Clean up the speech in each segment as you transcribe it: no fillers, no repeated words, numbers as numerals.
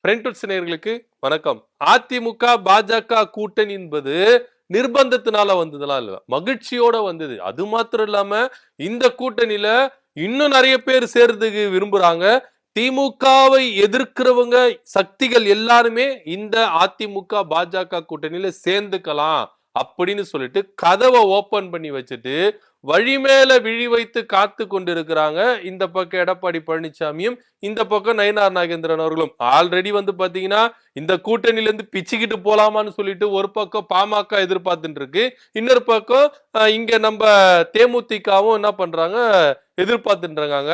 Friends நேயர்களுக்கு வணக்கம். அதிமுக பாஜக கூட்டணி என்பது நிர்பந்தத்தினால வந்ததெல்லாம் இல்ல, மகிழ்ச்சியோட வந்தது. அது மாத்திரம் இல்லாம இந்த கூட்டணியில இன்னும் நிறைய பேர் சேர்றதுக்கு விரும்புறாங்க. திமுகவை எதிர்க்கிறவங்க சக்திகள் எல்லாருமே இந்த அதிமுக பாஜக கூட்டணியில சேர்ந்துக்கலாம் அப்படின்னு சொல்லிட்டு கதவை ஓபன் பண்ணி வச்சுட்டு வழி மேல விழி வைத்து காத்து கொண்டிருக்கிறாங்க. இந்த பக்கம் எடப்பாடி பழனிசாமியும், இந்த பக்கம் நயினார் நாகேந்திரன் அவர்களும். ஆல்ரெடி வந்து பாத்தீங்கன்னா இந்த கூட்டணியில இருந்து பிச்சுக்கிட்டு போலாமான்னு சொல்லிட்டு ஒரு பக்கம் பாமக எதிர்பார்த்துட்டு இருக்கு, இன்னொரு பக்கம் இங்க நம்ம தேமுதிகவும் என்ன பண்றாங்க, எதிர்பார்த்துட்டு இருக்காங்க.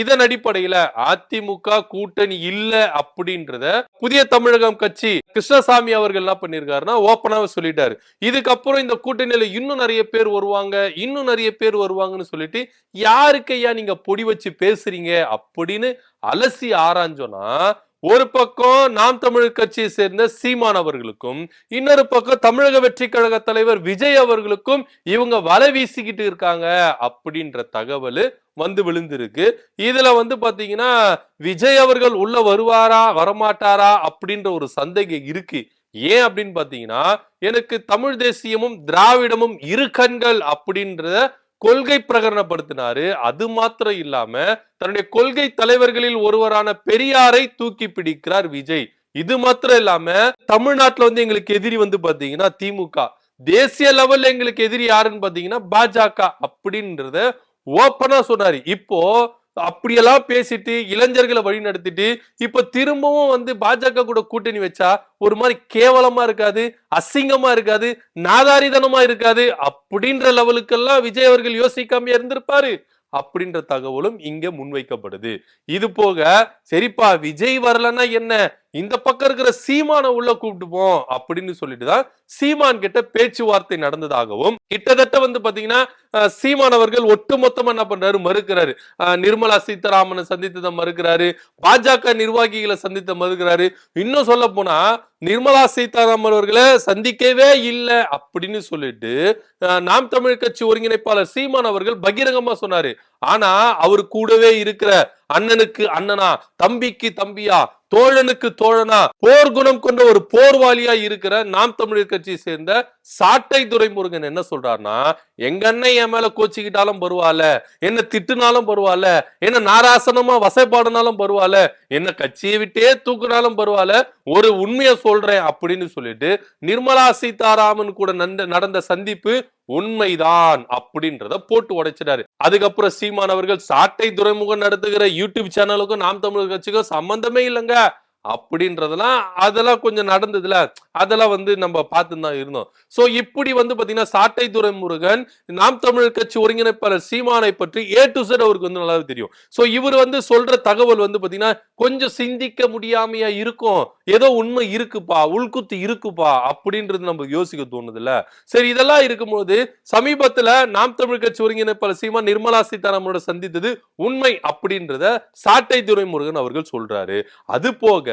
இதன் அடிப்படையில அதிமுக கூட்டணி இல்ல அப்படின்றத புதிய தமிழகம் கட்சி கிருஷ்ணசாமி அவர்கள் என்ன பண்ணிருக்காருன்னா ஓப்பனாவே சொல்லிட்டாரு. இதுக்கப்புறம் இந்த கூட்டணியில இன்னும் நிறைய பேர் வருவாங்க, இன்னும் நிறைய பேர் வருவாங்கன்னு சொல்லிட்டு யாருக்கு ஐயா நீங்க பொடி வச்சு பேசுறீங்க அப்படின்னு அலசி ஆராய்ஞ்சோன்னா, ஒரு பக்கம் நாம் தமிழர் கட்சியை சேர்ந்த சீமான் அவர்களுக்கும், இன்னொரு பக்கம் தமிழக வெற்றி கழக தலைவர் விஜய் அவர்களுக்கும் இவங்க வலை வீசிக்கிட்டு இருக்காங்க அப்படின்ற தகவல் வந்து விழுந்திருக்கு. இதுல வந்து பாத்தீங்கன்னா விஜய் அவர்கள் உள்ள வருவாரா வரமாட்டாரா அப்படின்ற ஒரு சந்தேகம் இருக்கு. ஏன் அப்படின்னு பாத்தீங்கன்னா, எனக்கு தமிழ் தேசியமும் திராவிடமும் இரு கண்கள் அப்படின்ற கொள்கை பிரகடனப்படுத்தினாரு. அது மாத்திரம் இல்லாம தன்னுடைய கொள்கை தலைவர்களில் ஒருவரான பெரியாரை தூக்கி பிடிக்கிறார் விஜய். இது மாத்திரம் இல்லாம தமிழ்நாட்டுல வந்து எங்களுக்கு எதிரி வந்து பாத்தீங்கன்னா திமுக, தேசிய லெவல்ல எங்களுக்கு எதிரி யாருன்னு பாத்தீங்கன்னா பாஜக அப்படின்றத ஓப்பனா சொன்னாரு. இப்போ அப்படியெல்லாம் பேசிட்டு இளைஞர்களை வழி நடத்திட்டு இப்ப திரும்பவும் வந்து பாஜக கூட கூட்டணி வச்சா ஒரு மாதிரி கேவலமா இருக்காது, அசிங்கமா இருக்காது, நாதாரிதனமா இருக்காது அப்படின்ற லெவலுக்கெல்லாம் விஜய் அவர்கள் யோசிக்காம இருந்திருப்பாரு அப்படின்ற தகவலும் இங்க முன்வைக்கப்படுது. இது போக சரிப்பா விஜய் வரலன்னா என்ன, இந்த பக்கம் இருக்கிற சீமான உள்ள கூப்பிட்டுப்போம் அப்படின்னு சொல்லிட்டுதான் சீமான் கிட்ட பேச்சுவார்த்தை நடந்ததாகவும், கிட்டத்தட்ட வந்து பாத்தீங்கன்னா சீமான் அவர்கள் ஒட்டுமொத்தமா என்ன பண்றாரு, மறுக்கிறாரு. நிர்மலா சீதாராமனை சந்தித்ததை மறுக்கிறாரு, பாஜக நிர்வாகிகளை சந்தித்த மறுக்கிறாரு. இன்னும் சொல்ல போனா நிர்மலா சீதாராமன் அவர்களை சந்திக்கவே இல்லை அப்படின்னு சொல்லிட்டு நாம் தமிழ் கட்சி ஒருங்கிணைப்பாளர் சீமான் அவர்கள் பகிரங்கமா சொன்னாரு. ஆனா அவரு கூடவே இருக்கிற அண்ணனுக்கு அண்ணனா, தம்பிக்கு தம்பியா, தோழனுக்கு தோழனா, போர் குணம் கொண்ட ஒரு போர்வாளியா இருக்கிற நாம் தமிழர் கட்சியை சேர்ந்த சாட்டை துரைமுருகன் என்ன சொல்றாருன்னா, எங்க அண்ணன் என் மேல கோச்சிக்கிட்டாலும் பரவாயில்ல, என்ன திட்டுனாலும் பரவாயில்ல, என்ன நாராசனமா வசைப்பாடுனாலும் பரவாயில்ல, என்ன கட்சியை விட்டே தூக்குனாலும் பரவாயில்ல, ஒரு உண்மையை சொல்றேன் அப்படின்னு சொல்லிட்டு நிர்மலா சீதாராமன் கூட நடந்த சந்திப்பு உண்மைதான் அப்படின்றத போட்டு உடைச்சிட்டாரு. அதுக்கப்புறம் சீமான் அவர்கள் சாட்டை துறைமுகம் நடத்துகிற யூடியூப் சேனலுக்கும் நாம் தமிழர் கட்சிக்கும் சம்பந்தமே இல்லைங்க அப்படின்றதெல்லாம் அதெல்லாம் கொஞ்சம் நடந்ததுல, அதெல்லாம் வந்து நம்ம பார்த்துதான் இருந்தோம். சோ இப்படி வந்து பாத்தீங்கன்னா சாட்டை துரைமுருகன் நாம் தமிழர் கட்சி ஒருங்கிணைப்பாளர் சீமானை பற்றி A to Z அவருக்கு வந்து நல்லாவே தெரியும். சோ இவர் வந்து சொல்ற தகவல் வந்து பாத்தீங்கன்னா கொஞ்சம் சிந்திக்க முடியாமையா இருக்கும், ஏதோ உண்மை இருக்குப்பா, உள்குத்து இருக்குப்பா அப்படின்றது நம்ம யோசிக்க தோணுது இல்ல. சரி, இதெல்லாம் இருக்கும்போது சமீபத்துல நாம் தமிழ் கட்சி ஒருங்கிணைப்பாளர் சீமான் நிர்மலா சீதாராமனோட சந்தித்தது உண்மை அப்படின்றத சாட்டை துரைமுருகன் அவர்கள் சொல்றாரு. அது போக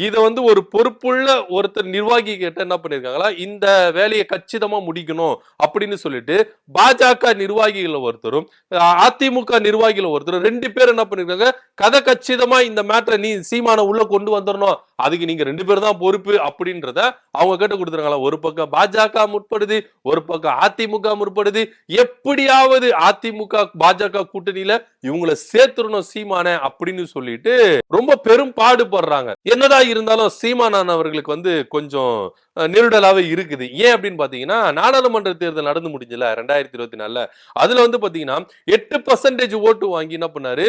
இத வந்து ஒரு பொறுப்புள்ள ஒருத்தர் நிர்வாகி கிட்ட என்ன பண்ணிருக்காங்களா, இந்த வேலையை கச்சிதமா முடிக்கணும் அப்படின்னு சொல்லிட்டு பாஜக நிர்வாகிகள் ஒருத்தரும் அதிமுக நிர்வாகிகள் ஒருத்தரும் 2 பேர் என்ன பண்ணிருக்காங்க, கதை கச்சிதமா இந்த மேட்டரை நீ சீமான உள்ள கொண்டு வந்துடணும், அதுக்கு நீங்க 2 பேர் தான் பொறுப்பு அப்படின்றத அவங்க கிட்ட கொடுத்துருக்காங்களா. ஒரு பக்கம் பாஜக முற்படுது, ஒரு பக்கம் அதிமுக முற்படுது. எப்படியாவது அதிமுக பாஜக கூட்டணியில இவங்களை சேர்த்துடணும் சீமான அப்படின்னு சொல்லிட்டு ரொம்ப பெரும் பாடுபடுறாங்க. என்னதான் இருந்தாலும் சீமான் அவர்களுக்கு வந்து கொஞ்சம் நெருடலாவே இருக்குது. ஏன் அப்படின்னு பாத்தீங்கன்னா, நாடாளுமன்ற தேர்தல் நடந்து முடிஞ்சல 2024, அதுல வந்து பாத்தீங்கன்னா 8% ஓட்டு வாங்கி என்ன பண்ணாரு,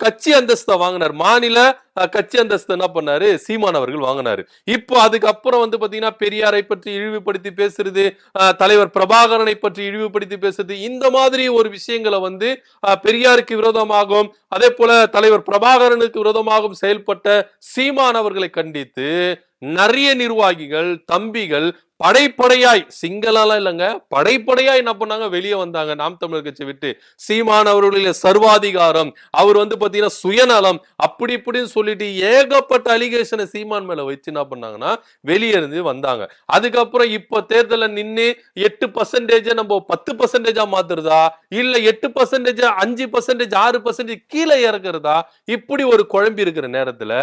கட்சி அந்தஸ்தை வாங்கினார், மாநில கட்சி அந்தஸ்து என்ன பண்ணாரு சீமான் அவர்கள் வாங்கினாரு. இப்போ அதுக்கப்புறம் வந்து பாத்தீங்கன்னா பெரியாரை பற்றி இழிவுபடுத்தி பேசுறது, தலைவர் பிரபாகரனை பற்றி இழிவுபடுத்தி பேசுறது, இந்த மாதிரி ஒரு விஷயங்களை வந்து பெரியாருக்கு விரோதமாகவும் அதே போல தலைவர் பிரபாகரனுக்கு விரோதமாகவும் செயல்பட்ட சீமான் அவர்களை கண்டித்து நிறைய நிர்வாகிகள் தம்பிகள் படைப்படையாய், சிங்களம் இல்லைங்க, படைப்படையாய் என்ன பண்ணாங்க, வெளியே வந்தாங்க நாம் தமிழர் கட்சி விட்டு. சீமான் அவர்களுடைய சர்வாதிகாரம், அவர் வந்து பாத்தீங்கன்னா சுயநலம் அப்படி இப்படின்னு சொல்லிட்டு ஏகப்பட்ட அலிகேஷனை சீமான் மேல வச்சு என்ன பண்ணாங்கன்னா வெளியே இருந்து வந்தாங்க. அதுக்கப்புறம் இப்ப தேர்தல நின்று 8% நம்ம 10% மாத்துறதா, இல்ல 8% 5% 6% கீழே இறக்குறதா, இப்படி ஒரு குழம்பி இருக்கிற நேரத்துல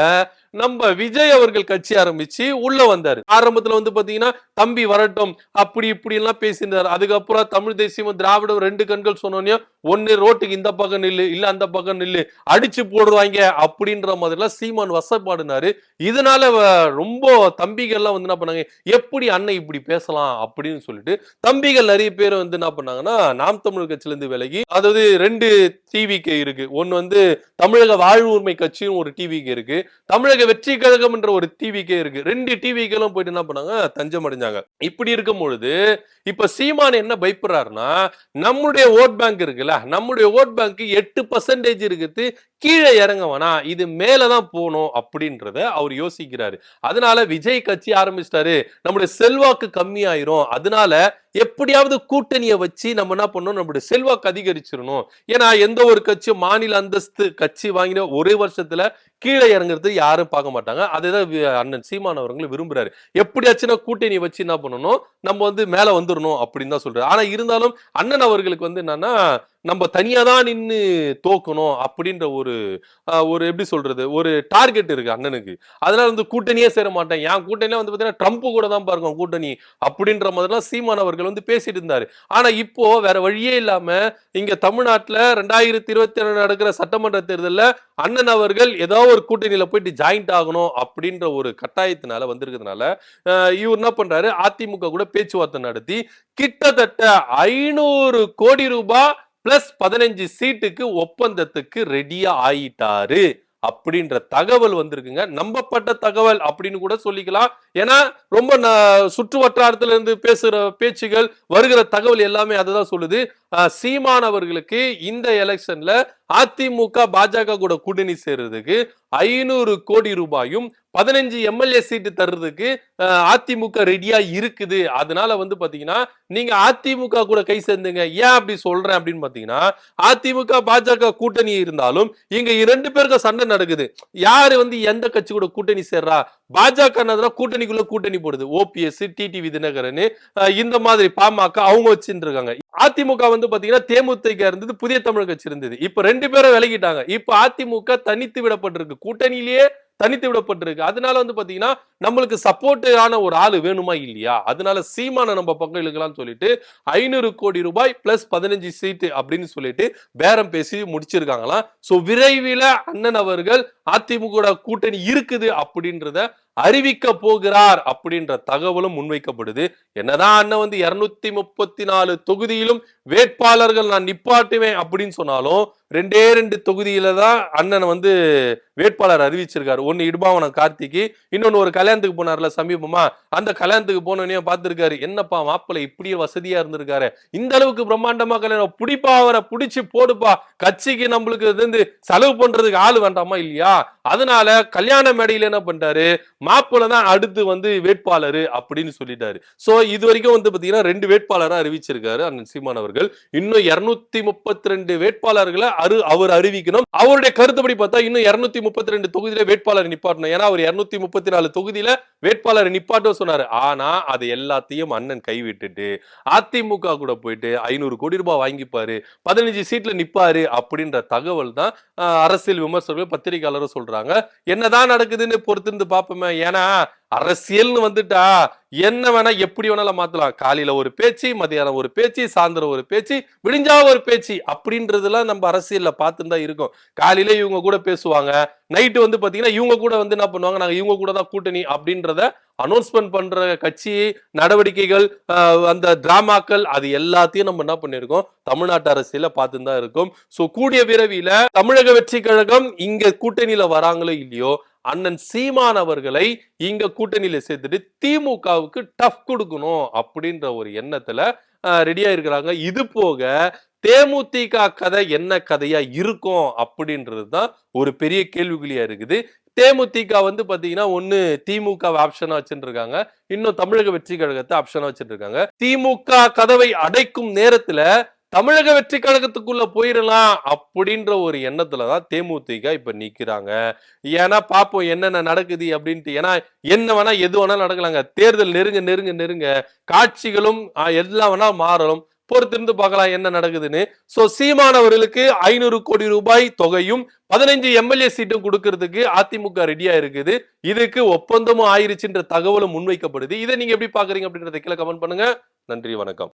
நம்ம விஜய் அவர்கள் கட்சி ஆரம்பிச்சு உள்ள வந்தாரு. ஆரம்பத்துல வந்து பாத்தீங்கன்னா தம்பி வரட்டும் அப்படி இப்படி எல்லாம் பேசியிருந்தாரு. அதுக்கப்புறம் தமிழ் தேசியமும் திராவிடம் ரெண்டு கண்கள் சொன்னோன்னே ஒன்னு ரோட்டுக்கு இந்த பக்கம் நில்லு இல்ல அந்த பக்கம் நில்லு அடிச்சு போடுவாங்க அப்படின்ற மாதிரிலாம் சீமான் வசப்பாடுனாரு. இதனால ரொம்ப தம்பிகள் எல்லாம் வந்து என்ன பண்ணாங்க, எப்படி அண்ணன் இப்படி பேசலாம் அப்படின்னு சொல்லிட்டு தம்பிகள் நிறைய பேர் வந்து என்ன பண்ணாங்கன்னா நாம் தமிழர் கட்சியில இருந்து விலகி, அதாவது ரெண்டு டிவிக்கு இருக்கு. ஒன்னு வந்து தமிழக வாழ்வு உரிமை கட்சியும் ஒரு டிவிக்கு இருக்கு, தமிழக வெற்றி கழகம் என்ற ஒரு டிவிக்கே இருக்கு. ரெண்டு டிவிக்கெல்லாம் போயிட்டு என்ன பண்ணாங்க, தஞ்சம் அடைஞ்சாங்க. இப்படி இருக்கும் பொழுது இப்ப சீமான் என்ன பயப்படுறாருன்னா, நம்முடைய ஓட் பேங்க் இருக்குல்ல, நம்முடைய ஓட் பேங்க் 8% இருக்குது, கீழே இறங்க வேணாம், இது மேலதான் போகணும் அப்படின்றத அவர் யோசிக்கிறாரு. அதனால விஜய் கட்சி ஆரம்பிச்சிட்டாரு, நம்முடைய செல்வாக்கு கம்மியாயிரும், அதனால எப்படியாவது கூட்டணியை வச்சு நம்ம என்ன பண்ணணும், நம்முடைய செல்வாக்கு அதிகரிச்சிடணும். ஏன்னா எந்த ஒரு கட்சியும் மாநில அந்தஸ்து கட்சி வாங்கின ஒரே வருஷத்துல கீழே இறங்குறது யாரும் பார்க்க மாட்டாங்க. அதுதான் அண்ணன் சீமான் அவர்கள் விரும்புறாரு. எப்படியாச்சும் கூட்டணி வச்சு என்ன பண்ணணும், நம்ம வந்து மேல வந்துடணும் அப்படின்னு தான் சொல்றாரு. ஆனா இருந்தாலும் அண்ணன் அவர்களுக்கு வந்து என்னன்னா, நம்ம தனியா தான் நின்னு தோக்கணும் அப்படின்ற ஒரு ஒரு எப்படி சொல்றது, ஒரு டார்கெட் இருக்கு அண்ணனுக்கு. அதனால வந்து கூட்டணியே சேர மாட்டேன், என் கூட்டணியில வந்து பாத்தீங்கன்னா ட்ரம்ப் கூட தான் பாருங்க கூட்டணி அப்படின்ற மாதிரிலாம் சீமான் அவர்கள் வந்து பேசிட்டு இருந்தாரு. ஆனா இப்போ வேற வழியே இல்லாம இங்க தமிழ்நாட்டுல 2022 நடக்கிற சட்டமன்ற தேர்தல்ல அண்ணன் அவர்கள் ஏதோ ஒரு கூட்டணியில போயிட்டு ஜாயிண்ட் ஆகணும் அப்படின்ற ஒரு கட்டாயத்தினால வந்திருக்கிறதுனால இவர் என்ன பண்றாரு, அதிமுக கூட பேச்சுவார்த்தை நடத்தி கிட்டத்தட்ட 500 கோடி ரூபாய் பிளஸ் 15 சீட்டுக்கு ஒப்பந்தத்துக்கு ரெடியா ஆயிட்டாரு அப்படின்ற தகவல் வந்திருக்குங்க. நம்பப்பட்ட தகவல் அப்படின்னு கூட சொல்லிக்கலாம். ஏன்னா ரொம்ப சுற்று வட்டாரத்துல இருந்து பேசுற பேச்சுகள் வருகிற தகவல் எல்லாமே அதுதான் சொல்லுது. சீமான் அவர்களுக்கு இந்த எலெக்ஷன்ல அதிமுக பாஜக கூட கூட்டணி சேர்றதுக்கு 500 கோடி ரூபாயும் 15 எம்எல்ஏ சீட்டு தர்றதுக்கு அதிமுக ரெடியா இருக்குது. அதனால வந்து பாத்தீங்கன்னா நீங்க அதிமுக கூட கை சேர்ந்துங்க. ஏன் அப்படி சொல்றேன் அப்படின்னு பாத்தீங்கன்னா, அதிமுக பாஜக கூட்டணி இருந்தாலும் இங்க இரண்டு பேருக்கு சண்டை நடக்குது. யாரு வந்து எந்த கட்சி கூட கூட்டணி சேர்றா, பாஜக கூட்டணிக்குள்ள கூட்டணி போடுது. ஓபிஎஸ், டிடிவி தினகரன், இந்த மாதிரி பாமக அவங்க வச்சுட்டு இருக்காங்க. அதிமுக வந்து பாத்தீங்கன்னா தேமுதிக இருந்தது, புதிய தமிழ் கட்சி இருந்தது. இப்ப ரெண்டு பேரும் விலகிட்டாங்க. இப்ப அதிமுக தனித்து விடப்பட்டிருக்கு, கூட்டணியிலேயே தனித்து விடப்பட்டிருக்கு. அதனால வந்து பாத்தீங்கன்னா நம்மளுக்கு சப்போர்ட்டான ஒரு ஆளு வேணுமா இல்லையா, அதனால சீமான நம்ம பக்கம் இழுக்கலாம்னு சொல்லிட்டு 500 கோடி ரூபாய் பிளஸ் 15 சீட்டு அப்படின்னு சொல்லிட்டு பேரம் பேசி முடிச்சிருக்காங்களாம். சோ விரைவில் அண்ணன் அவர்கள் அதிமுக கூட்டணி இருக்குது அப்படின்றத அறிவிக்க போகிறார் அப்படின்ற தகவலும் முன்வைக்கப்படுது. என்னதான் அண்ணன் வந்து 234 தொகுதியிலும் வேட்பாளர்கள் நான் நிப்பாட்டுவேன் அப்படின்னு சொன்னாலும் ரெண்டே ரெண்டு தொகுதியில தான் அண்ணன் வந்து வேட்பாளர் அறிவிச்சிருக்காரு. ஒன்னு இடுபாவனம் கார்த்திகி, இன்னொன்னு ஒரு கல்யாணத்துக்கு போனார்ல சமீபமா, அந்த கல்யாணத்துக்கு போனோடனே பார்த்திருக்காரு, என்னப்பா மாப்பிள்ளை இப்படியே வசதியா இருந்திருக்காரு, இந்த அளவுக்கு பிரம்மாண்டமா கல்யாணம், புடிப்பா அவரை புடிச்சு போடுப்பா, கட்சிக்கு நம்மளுக்கு வந்து செலவு பண்றதுக்கு ஆளு வேண்டாமா இல்லையா, அதனால கல்யாண மேடையில என்ன பண்ணிட்டாரு, மாப்பிள்ளை தான் அடுத்து வந்து வேட்பாளர் அப்படின்னு சொல்லிட்டாரு. சோ இது வரைக்கும் வந்து பாத்தீங்கன்னா 2 வேட்பாளரா அறிவிச்சிருக்காரு அண்ணன் சீமான் அவர்கள். இன்னும் 232 வேட்பாளர்களை அவர் அறிவிக்கணும். அவருடைய கருத்துப்படி பார்த்தா இன்னும் 232 தொகுதியில வேட்பாளர் நிப்பாட்டணும். ஏன்னா அவர் 234 தொகுதியில வேட்பாளர் நிப்பாட்ட சொன்னாரு. ஆனா அது எல்லாத்தையும் அண்ணன் கைவிட்டுட்டு அதிமுக கூட போயிட்டு 500 கோடி ரூபாய் வாங்கிப்பாரு, 15 சீட்ல நிப்பாரு அப்படின்ற தகவல் தான் அரசியல் விமர்சகர்கள் பத்திரிகையாளரும் சொல்றாங்க. என்னதான் நடக்குதுன்னு பொறுத்திருந்து பார்ப்போமே. ஏன்னா அரசியல்னு வந்துட்டா என்ன வேணா எப்படி வேணாலும் மாத்தலாம். காலையில ஒரு பேச்சு, மதியானம் ஒரு பேச்சு, சாயந்தரம் ஒரு பேச்சு, விடிஞ்சா ஒரு பேச்சு அப்படின்றதுலாம் நம்ம அரசியல்ல பார்த்துன்னு தான் இருக்கும். காலையில இவங்க கூட பேசுவாங்க, நைட்டு வந்து பாத்தீங்கன்னா இவங்க கூட வந்து என்ன பண்ணுவாங்க, நாங்க இவங்க கூட தான் கூட்டணி அப்படின்றத அனௌன்ஸ்மெண்ட் பண்ற கட்சி நடவடிக்கைகள், அந்த டிராமாக்கள், அது எல்லாத்தையும் நம்ம என்ன பண்ணிருக்கோம், தமிழ்நாட்டு அரசியல பார்த்துன்னு தான் இருக்கும். சோ கூடிய விரைவில தமிழக வெற்றி கழகம் இங்க கூட்டணியில வராங்களோ இல்லையோ, அண்ணன் சீமான் அவர்களை இங்க கூட்டணியில சேர்த்துட்டு திமுகவுக்கு டஃப் கொடுக்கணும் அப்படின்ற ஒரு எண்ணத்துல ரெடியா இருக்கிறாங்க. இது போக தேமுதிக கதை என்ன கதையா இருக்கும் அப்படின்றதுதான் ஒரு பெரிய கேள்விக்குறியா இருக்குது. தேமுதிக வந்து பாத்தீங்கன்னா ஒண்ணு திமுக ஆப்ஷனா வச்சுட்டு இருக்காங்க, இன்னும் தமிழக வெற்றி கழகத்தை ஆப்ஷனா வச்சுட்டு இருக்காங்க. திமுக கதவை அடைக்கும் நேரத்துல தமிழக வெற்றி கழகத்துக்குள்ள போயிடலாம் அப்படின்ற ஒரு எண்ணத்துலதான் தேமுதிக இப்ப நிக்கிறாங்க. ஏன்னா பாப்போம் என்னென்ன நடக்குது அப்படின்ட்டு. ஏன்னா என்ன வேணா எது வேணா நடக்கலாங்க. தேர்தல் நெருங்க நெருங்க நெருங்க காட்சிகளும் எல்லாம் வேணா மாறணும். பொறுத்திருந்து பார்க்கலாம் என்ன நடக்குதுன்னு. சோ சீமான் அவர்களுக்கு 500 கோடி ரூபாய் தொகையும் 15 எம்எல்ஏ சீட்டும் கொடுக்கிறதுக்கு அதிமுக ரெடியா இருக்குது. இதுக்கு ஒப்பந்தமும் ஆயிருச்சுன்ற தகவலும் முன்வைக்கப்படுது. இதை நீங்க எப்படி பாக்குறீங்க அப்படின்றத கீழே கமெண்ட் பண்ணுங்க. நன்றி, வணக்கம்.